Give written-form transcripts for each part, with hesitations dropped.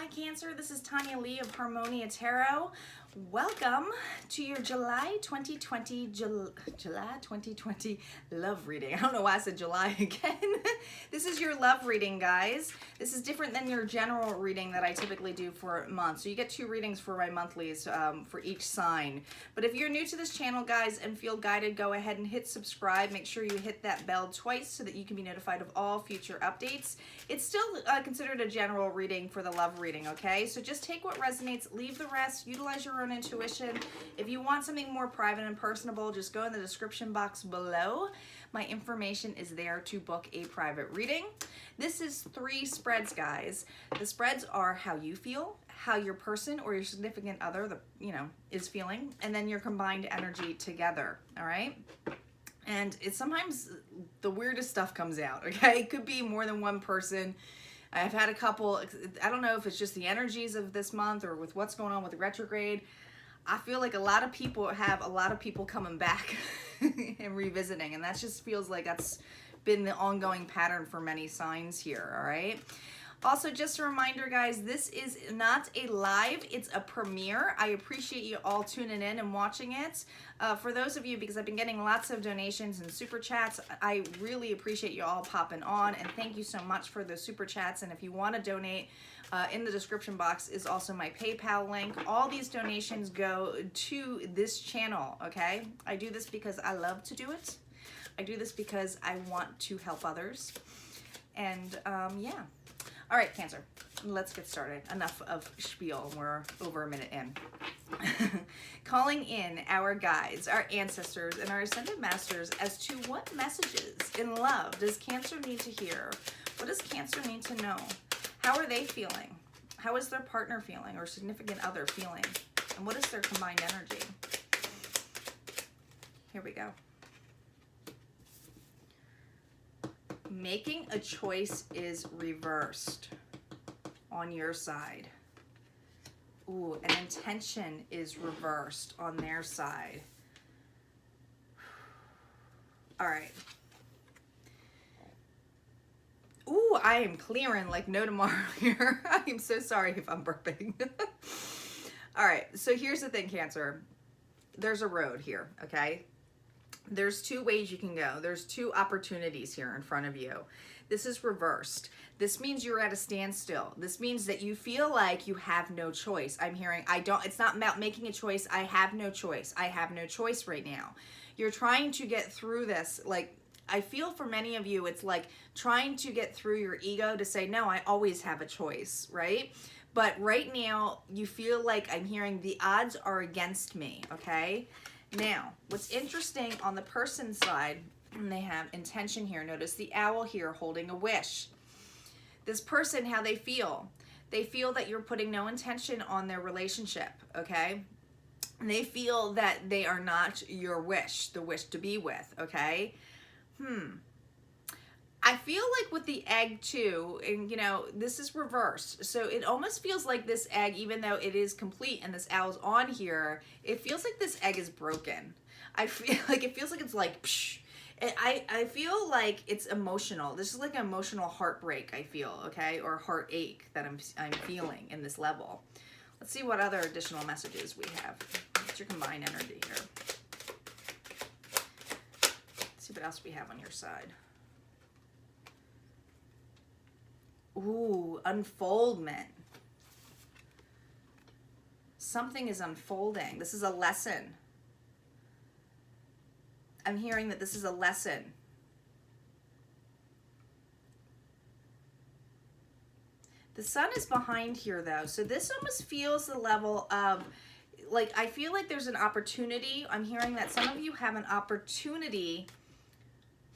Hi Cancer, this is Tanya Lee of Harmonia Tarot. Welcome to your July 2020 love reading. I don't know why I said July again. This is your love reading, guys. This is different than your general reading that I typically do for a month. So you get 2 readings for my monthlies for each sign. But if you're new to this channel, guys, and feel guided, go ahead and hit subscribe. Make sure you hit that bell twice so that you can be notified of all future updates. It's still considered a general reading for the love reading, okay? So just take what resonates, leave the rest, utilize your own intuition. If you want something more private and personable, just go in the description box below. My information is there to book a private reading. This is 3 spreads, guys. The spreads are how you feel, how your person or your significant other, is feeling, and then your combined energy together, all right? And it's sometimes the weirdest stuff comes out, okay? It could be more than one person. I've had a couple, I don't know if it's just the energies of this month or with what's going on with the retrograde. I feel like a lot of people have a lot of people coming back and revisiting, and that just feels like that's been the ongoing pattern for many signs here, all right? Also, just a reminder, guys, this is not a live, it's a premiere. I appreciate you all tuning in and watching it. For those of you, because I've been getting lots of donations and super chats, I really appreciate you all popping on, and thank you so much for the super chats. And if you want to donate, in the description box is also my PayPal link. All these donations go to this channel, okay? I do this because I love to do it. I do this because I want to help others. And yeah. All right, Cancer, let's get started. Enough of spiel. We're over a minute in. Calling in our guides, our ancestors, and our ascended masters as to what messages in love does Cancer need to hear? What does Cancer need to know? How are they feeling? How is their partner feeling or significant other feeling? And what is their combined energy? Here we go. Making a choice is reversed on your side. Ooh, an intention is reversed on their side. All right. Ooh, I am clearing like no tomorrow here. I am so sorry if I'm burping. All right, so here's the thing, Cancer. There's a road here, okay? There's 2 ways you can go. There's 2 opportunities here in front of you. This is reversed. This means you're at a standstill. This means that you feel like you have no choice. I'm hearing, it's not about making a choice. I have no choice. I have no choice right now. You're trying to get through this. Like, I feel for many of you, it's like trying to get through your ego to say, no, I always have a choice, right? But right now, you feel like I'm hearing the odds are against me, okay? Now, what's interesting on the person's side, and they have intention here. Notice the owl here holding a wish. This person, how they feel. They feel that you're putting no intention on their relationship, okay? And they feel that they are not your wish, the wish to be with, okay? I feel like with the egg too, and this is reversed. So it almost feels like this egg, even though it is complete and this owl's on here, it feels like this egg is broken. I feel like it feels like it's like, psh. I feel like it's emotional. This is like an emotional heartbreak, I feel, okay? Or heartache that I'm feeling in this level. Let's see what other additional messages we have. What's your combined energy here? Let's see what else we have on your side. Ooh, unfoldment. Something is unfolding. This is a lesson. I'm hearing that this is a lesson. The sun is behind here though. So this almost feels the level of, like, I feel like there's an opportunity. I'm hearing that some of you have an opportunity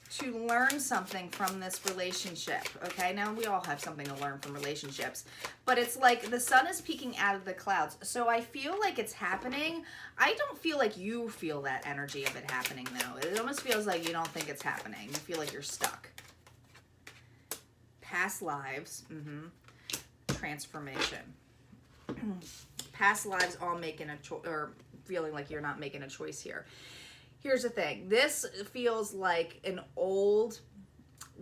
to learn something from this relationship, okay? Now, we all have something to learn from relationships, but it's like the sun is peeking out of the clouds. So I feel like it's happening. I don't feel like you feel that energy of it happening, though. It almost feels like you don't think it's happening. You feel like you're stuck. Past lives, transformation. Past lives all making a choice, or feeling like you're not making a choice here. Here's the thing. This feels like an old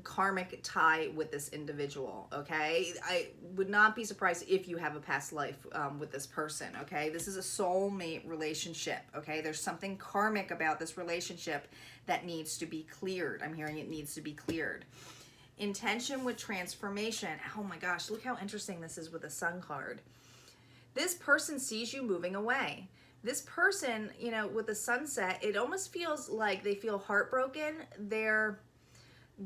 karmic tie with this individual, okay? I would not be surprised if you have a past life with this person, okay? This is a soulmate relationship, okay? There's something karmic about this relationship that needs to be cleared. I'm hearing it needs to be cleared. Intention with transformation. Oh my gosh, look how interesting this is with the Sun card. This person sees you moving away. This person, you know, with the Sunset, it almost feels like they feel heartbroken. They're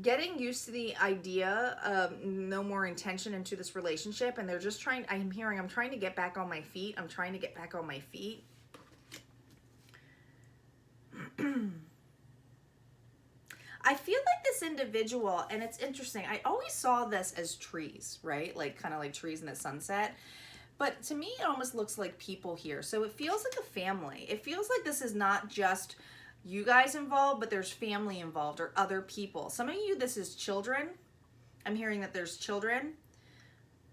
getting used to the idea of no more intention into this relationship, and they're just trying, I'm trying to get back on my feet. I'm trying to get back on my feet. I feel like this individual, and it's interesting, I always saw this as trees, right? Like kind of like trees in the sunset. But to me, it almost looks like people here. So it feels like a family. It feels like this is not just you guys involved, but there's family involved or other people. Some of you, this is children. I'm hearing that there's children.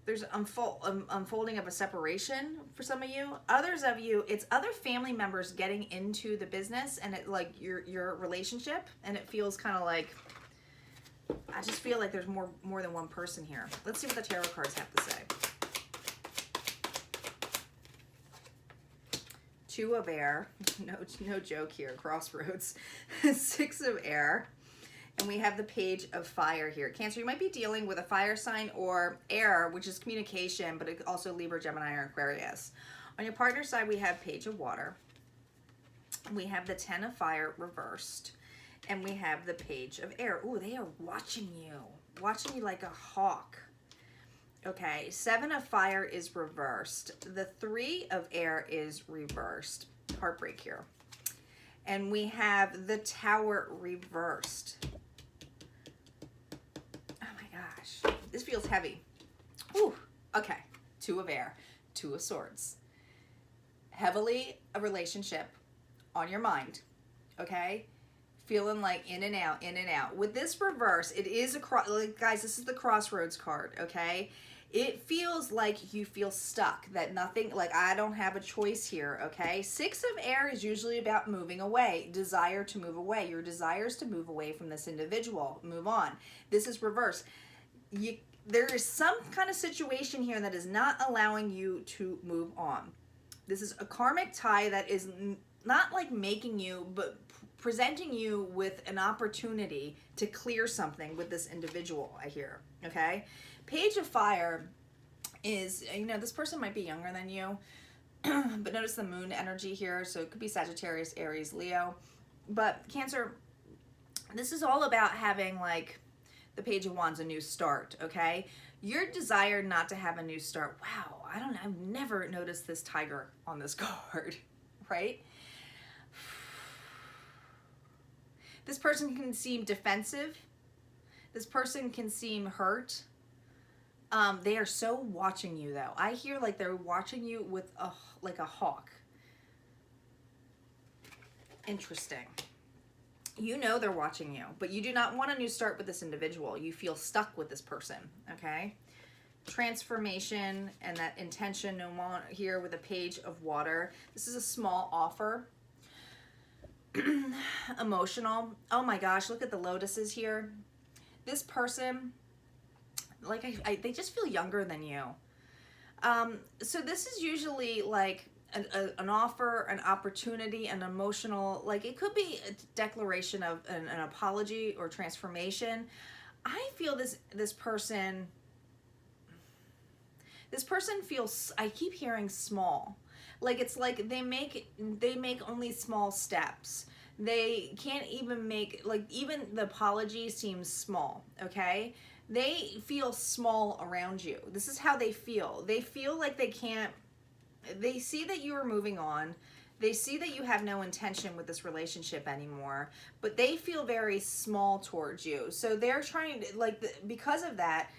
There's unfolding of a separation for some of you. Others of you, it's other family members getting into the business and it like your relationship, and it feels kind of like, I just feel like there's more than one person here. Let's see what the tarot cards have to say. Two of air, no joke here, crossroads. Six of air, and we have the page of fire here. Cancer, you might be dealing with a fire sign or air, which is communication, but also Libra, Gemini, or Aquarius. On your partner side, we have page of water. We have the 10 of fire reversed, and we have the page of air. Ooh, they are watching you like a hawk. Okay, 7 of fire is reversed. The 3 of air is reversed. Heartbreak here. And we have the tower reversed. Oh my gosh. This feels heavy. Ooh, okay. 2 of air, 2 of swords. Heavily a relationship on your mind, okay? Feeling like in and out, in and out. With this reverse, it is like, guys, this is the crossroads card, okay? It feels like you feel stuck, that nothing, like I don't have a choice here, okay? 6 of air is usually about moving away, desire to move away. Your desires to move away from this individual, move on. This is reverse. There is some kind of situation here that is not allowing you to move on. This is a karmic tie that is not like making you, but presenting you with an opportunity to clear something with this individual, I hear, okay? Page of fire is, you know, this person might be younger than you, but notice the moon energy here, so it could be Sagittarius, Aries, Leo. But Cancer, this is all about having like the page of wands, a new start, okay? Your desire not to have a new start. Wow, I don't know, I've never noticed this tiger on this card, right? This person can seem defensive. This person can seem hurt. They are so watching you though. I hear like they're watching you with like a hawk. Interesting. You know they're watching you, but you do not want a new start with this individual. You feel stuck with this person, okay? Transformation and that intention, no more here with a page of water. This is a small offer. Emotional. Oh my gosh, look at the lotuses here. This person, like they just feel younger than you. So this is usually like an offer, an opportunity, an emotional, like it could be a declaration of an apology or transformation. I feel this person feels, I keep hearing small. Like it's like they make only small steps. They can't even make, like even the apology seems small, okay? They feel small around you. This is how they feel. They feel like they can't, they see that you are moving on. They see that you have no intention with this relationship anymore, but they feel very small towards you. So they're trying to, like, because of that,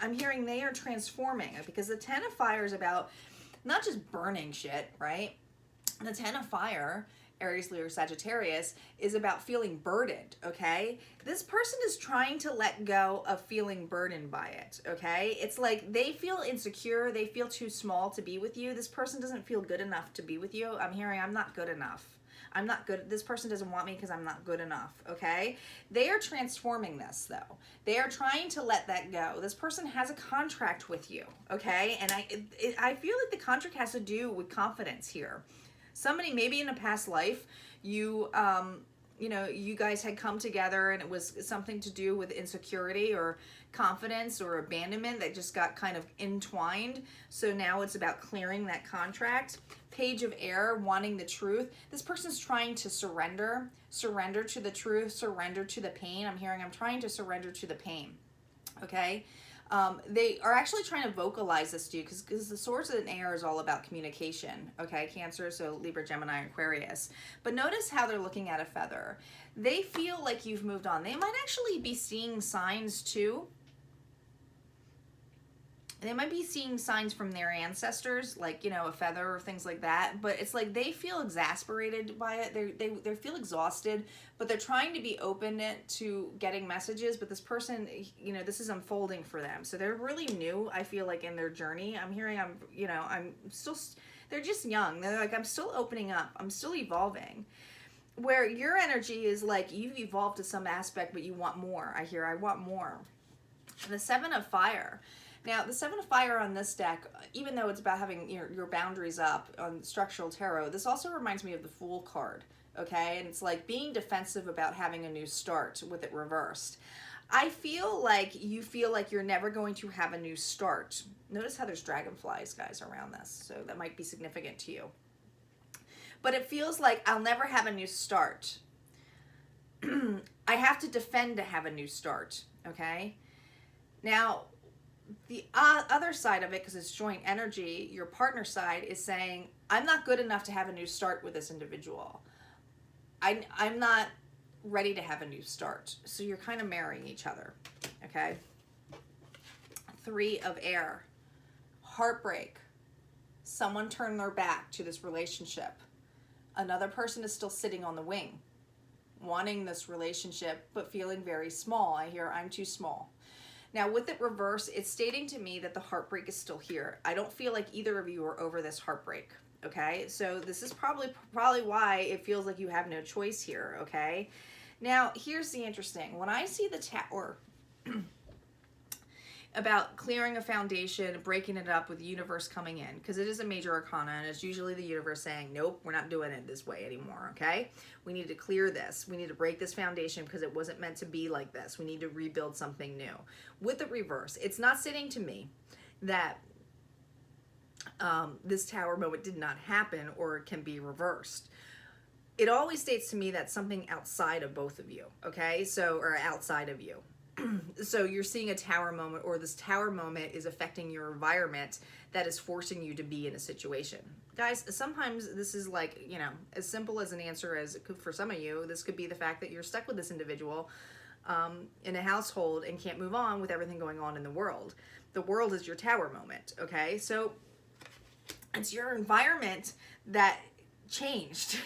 I'm hearing they are transforming, because the 10 of fire is about not just burning shit, right? The 10 of fire, Aries, Leo, Sagittarius, is about feeling burdened, okay? This person is trying to let go of feeling burdened by it, okay? It's like they feel insecure, they feel too small to be with you. This person doesn't feel good enough to be with you. I'm hearing I'm not good enough. I'm not good. This person doesn't want me because I'm not good enough. Okay. They are transforming this though. They are trying to let that go. This person has a contract with you. Okay. And I feel like the contract has to do with confidence here. Somebody maybe in a past life, you know, you guys had come together and it was something to do with insecurity or confidence or abandonment that just got kind of entwined. So now it's about clearing that contract. Page of Air, wanting the truth. This person's trying to surrender to the truth, surrender to the pain. I'm trying to surrender to the pain. Okay. They are actually trying to vocalize this to you because the Swords in Air is all about communication. Okay, Cancer, so Libra, Gemini, Aquarius. But notice how they're looking at a feather. They feel like you've moved on. They might actually be seeing signs too. They might be seeing signs from their ancestors, like, you know, a feather or things like that. But it's like they feel exasperated by it. They feel exhausted, but they're trying to be open to getting messages. But this person, you know, this is unfolding for them. So they're really new, I feel like, in their journey. They're just young. They're like, I'm still opening up. I'm still evolving. Where your energy is like, you've evolved to some aspect, but you want more. I want more. The Seven of Fire. Now, the Seven of Fire on this deck, even though it's about having your boundaries up on Structural Tarot, this also reminds me of the Fool card, okay? And it's like being defensive about having a new start with it reversed. I feel like you feel like you're never going to have a new start. Notice how there's dragonflies, guys, around this, so that might be significant to you. But it feels like I'll never have a new start. I have to defend to have a new start, okay? Now, the other side of it, because it's joint energy, your partner side is saying, I'm not good enough to have a new start with this individual. I'm not ready to have a new start. So you're kind of marrying each other, okay? Three of Air. Heartbreak. Someone turned their back to this relationship. Another person is still sitting on the wing, wanting this relationship, but feeling very small. I hear, I'm too small. Now, with it reversed, it's stating to me that the heartbreak is still here. I don't feel like either of you are over this heartbreak, okay? So this is probably why it feels like you have no choice here, okay? Now, here's the interesting. When I see the Tower about clearing a foundation, breaking it up with the universe coming in, because it is a major arcana, and it's usually the universe saying, nope, we're not doing it this way anymore, okay? We need to clear this. We need to break this foundation because it wasn't meant to be like this. We need to rebuild something new. With the reverse, it's not sitting to me that this Tower moment did not happen or can be reversed. It always states to me that something outside of both of you, okay? So, or outside of you. So you're seeing a Tower moment, or this Tower moment is affecting your environment that is forcing you to be in a situation. Guys, sometimes this is like, you know, as simple as an answer as it could for some of you. This could be the fact that you're stuck with this individual in a household and can't move on with everything going on in the world. The world is your Tower moment, okay? So it's your environment that changed.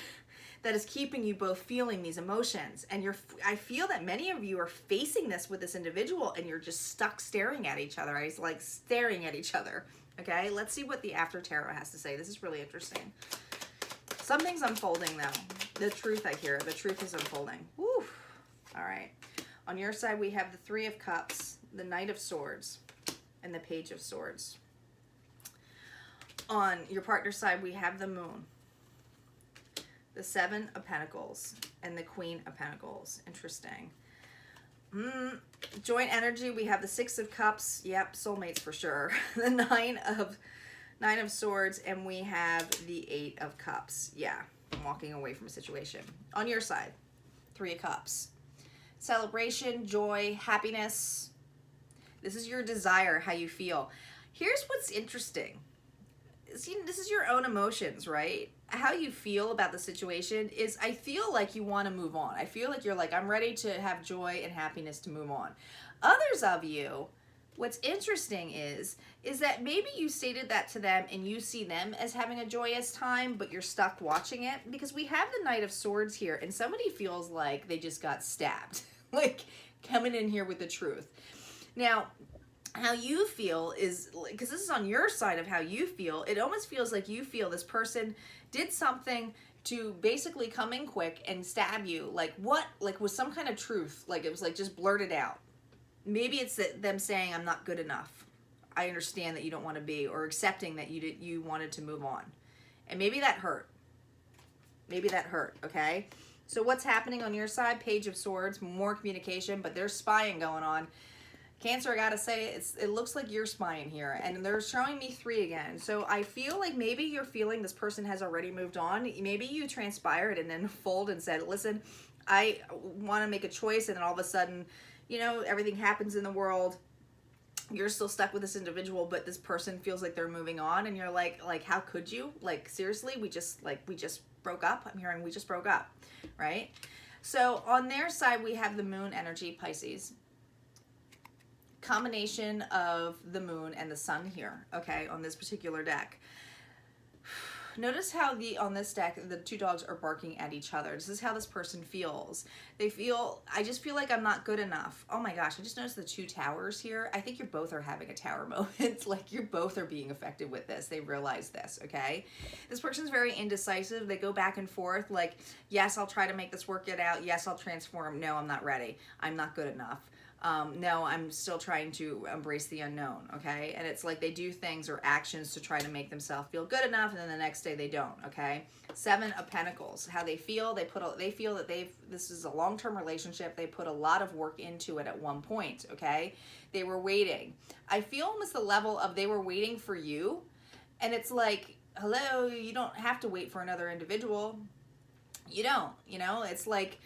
That is keeping you both feeling these emotions. And I feel that many of you are facing this with this individual and you're just stuck staring at each other. It's like staring at each other. Okay, let's see what the After Tarot has to say. This is really interesting. Something's unfolding though. The truth, I hear. The truth is unfolding. Woo. All right. On your side, we have the Three of Cups, the Knight of Swords, and the Page of Swords. On your partner's side, we have the Moon, the Seven of Pentacles, and the Queen of Pentacles. Interesting. Joint energy, we have the Six of Cups. Yep, soulmates for sure. The Nine of Swords, and we have the Eight of Cups. Yeah, I'm walking away from a situation. On your side, Three of Cups. Celebration, joy, happiness. This is your desire, how you feel. Here's what's interesting. See, this is your own emotions, right? How you feel about the situation is, I feel like you want to move on. I feel like you're like, I'm ready to have joy and happiness to move on. Others of you, what's interesting is that maybe you stated that to them and you see them as having a joyous time, but you're stuck watching it, because we have the Knight of Swords here and somebody feels like they just got stabbed, like coming in here with the truth. Now, how you feel is, because this is on your side of how you feel, it almost feels like you feel this person did something, to basically come in quick and stab you, like what, like with some kind of truth, like it was like just blurted out. Maybe it's that them saying, I'm not good enough. I understand that you don't want to be, or accepting that you wanted to move on. And maybe that hurt. Maybe that hurt, okay? So what's happening on your side? Page of Swords, more communication, but there's spying going on. Cancer, I gotta say, it looks like you're spying here, and they're showing me 3 again. So I feel like maybe you're feeling this person has already moved on. Maybe you transpired and then folded and said, listen, I want to make a choice, and then all of a sudden, you know, everything happens in the world. You're still stuck with this individual, but this person feels like they're moving on, and you're like how could you? Like, seriously, we just broke up. I'm hearing we just broke up, right? So on their side, we have the moon energy, Pisces. Combination of the moon and the sun here, okay, on this particular deck. Notice how on this deck, the 2 dogs are barking at each other. This is how this person feels. They feel, I just feel like I'm not good enough. Oh my gosh, I just noticed the 2 towers here. I think you both are having a tower moment. Like you both are being affected with this. They realize this, okay? This person's very indecisive. They go back and forth like, yes, I'll try to make this work it out. Yes, I'll transform. No, I'm not ready. I'm not good enough. No, I'm still trying to embrace the unknown, okay? And it's like they do things or actions to try to make themselves feel good enough, and then the next day they don't, okay? 7 of Pentacles, how they feel. They feel that this is a long-term relationship. They put a lot of work into it at one point, okay? They were waiting. I feel almost the level of they were waiting for you, and it's like, hello, you don't have to wait for another individual. You don't, you know? It's like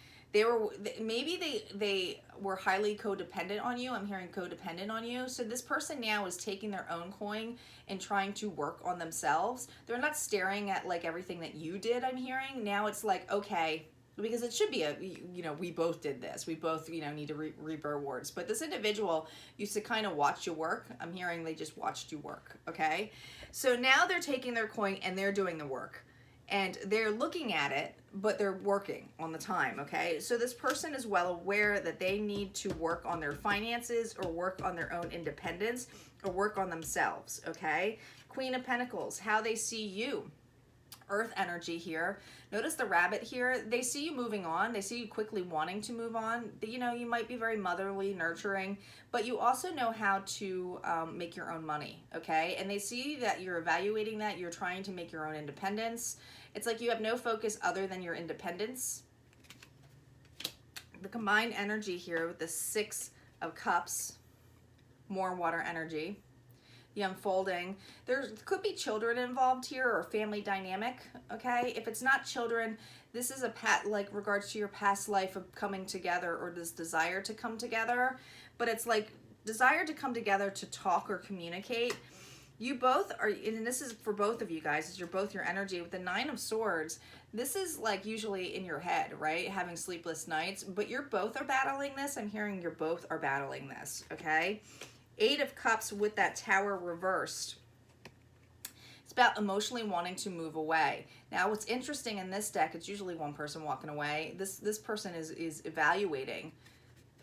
maybe they were highly codependent on you. I'm hearing codependent on you. So this person now is taking their own coin and trying to work on themselves. They're not staring at like everything that you did, I'm hearing. Now it's like, okay, because it should be we both did this. We both, need to reap rewards. But this individual used to kind of watch you work. I'm hearing they just watched you work, okay? So now they're taking their coin and they're doing the work. And they're looking at it, but they're working on the time, okay? So this person is well aware that they need to work on their finances or work on their own independence or work on themselves, okay? Queen of Pentacles, how they see you. Earth energy here. Notice the rabbit here. They see you moving on. They see you quickly wanting to move on. You might be very motherly, nurturing, but you also know how to make your own money, okay? And they see that you're evaluating that. You're trying to make your own independence. It's like you have no focus other than your independence. The combined energy here with the 6 of Cups, more water energy. The unfolding. There could be children involved here or family dynamic, okay? If it's not children, this is regards to your past life of coming together or this desire to come together, but it's like desire to come together to talk or communicate. You both are, and this is for both of you guys, is you're both your energy. With the 9 of Swords, this is like usually in your head, right? Having sleepless nights, but you're both are battling this. I'm hearing you're both are battling this, okay? 8 of Cups with that Tower reversed. It's about emotionally wanting to move away. Now, what's interesting in this deck, it's usually one person walking away. This person is evaluating.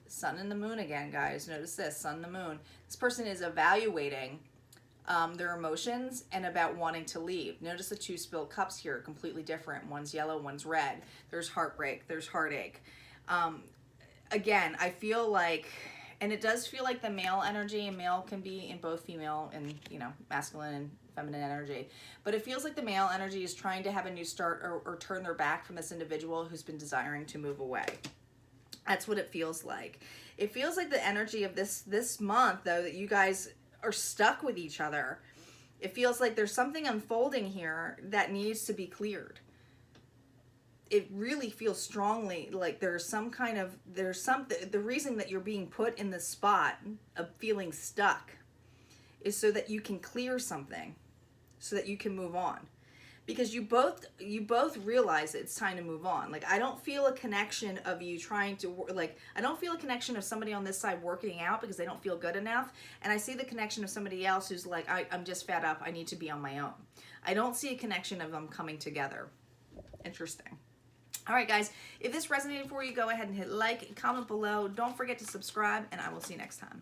Sun and the moon again, guys. Notice this, sun and the moon. This person is evaluating their emotions and about wanting to leave. Notice the 2 spilled cups here, completely different. One's yellow, one's red. There's heartbreak, there's heartache. Again, I feel like, and it does feel like the male energy, and male can be in both female and, masculine and feminine energy. But it feels like the male energy is trying to have a new start or turn their back from this individual who's been desiring to move away. That's what it feels like. It feels like the energy of this month, though, that you guys are stuck with each other. It feels like there's something unfolding here that needs to be cleared. It really feels strongly like there's something, the reason that you're being put in the spot of feeling stuck is so that you can clear something, so that you can move on. Because you both realize it's time to move on. Like, I don't feel a connection of you trying to, I don't feel a connection of somebody on this side working out because they don't feel good enough. And I see the connection of somebody else who's like, I'm just fed up. I need to be on my own. I don't see a connection of them coming together. Interesting. All right, guys, if this resonated for you, go ahead and hit like, comment below. Don't forget to subscribe, and I will see you next time.